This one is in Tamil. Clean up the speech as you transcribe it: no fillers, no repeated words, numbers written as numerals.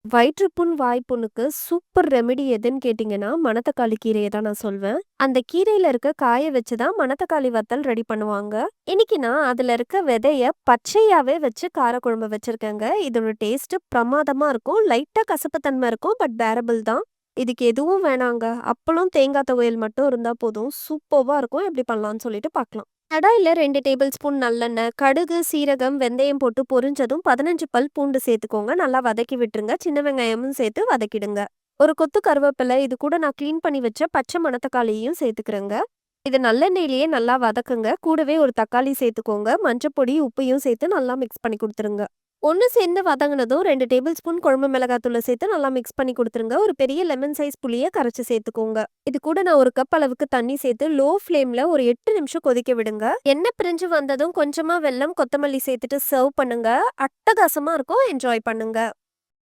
வயிற்றுப்புண், வாய்ப்புண்ணுக்கு சூப்பர் ரெமெடி எதுன்னு கேட்டீங்கன்னா, மணத்தக்காளி கீரைய தான் நான் சொல்வேன். அந்த கீரையில இருக்க காய வச்சு தான் மணத்தக்காளி வத்தல் ரெடி பண்ணுவாங்க. இன்னைக்கு நான் அதுல இருக்க விதைய பச்சையாவே வச்சு காரக்குழம்பு வச்சிருக்கேங்க. இதோட டேஸ்ட் பிரமாதமா இருக்கும். லைட்டா கசப்பு தன்மை இருக்கும். பட் பேரபிள் தான். இதுக்கு எதுவும் வேணாங்க. அப்பளம், தேங்காய் துவையல் மட்டும் இருந்தா போதும். சூப்பர்வா இருக்கும். எப்படி பண்ணலாம்னு சொல்லிட்டு பார்க்கலாம். கடாயில 2 டேபிள் ஸ்பூன் நல்லெண்ணெய், கடுகு, சீரகம், வெந்தயம் போட்டு பொரிஞ்சதும் 15 பல் பூண்டு சேர்த்துக்கோங்க. நல்லா வதக்கி விட்டுருங்க. சின்ன வெங்காயமும் சேர்த்து வதக்கிடுங்க. ஒரு கொத்து கருவேப்பிலை, இது கூட நான் கிளீன் பண்ணி வச்ச பச்சை மணத்தக்காளியையும் சேர்த்துக்கிறேங்க. இது நல்லெண்ணெயிலேயே நல்லா வதக்குங்க. கூடவே ஒரு தக்காளி சேர்த்துக்கோங்க. மஞ்சப்பொடி, உப்பையும் சேர்த்து நல்லா மிக்ஸ் பண்ணி குடுத்துருங்க. ஒண்ணு சேர்ந்து வதங்குனதும் 2 டேபிள் ஸ்பூன் குழம்பு மிளகாத்தூள சேர்த்து நல்லா மிக்ஸ் பண்ணி குடுத்துருங்க. ஒரு பெரிய லெமன் சைஸ் புளிய கரைச்சு சேர்த்துக்கோங்க. இது கூட நான் 1 கப் அளவுக்கு தண்ணி சேர்த்து லோ ஃப்ளேம்ல ஒரு 8 நிமிஷம் கொதிக்க விடுங்க. எண்ணெய் பிரிஞ்சு வந்ததும் கொஞ்சமா வெல்லம், கொத்தமல்லி சேர்த்துட்டு சர்வ் பண்ணுங்க. அட்டகாசமா இருக்கும். என்ஜாய் பண்ணுங்க.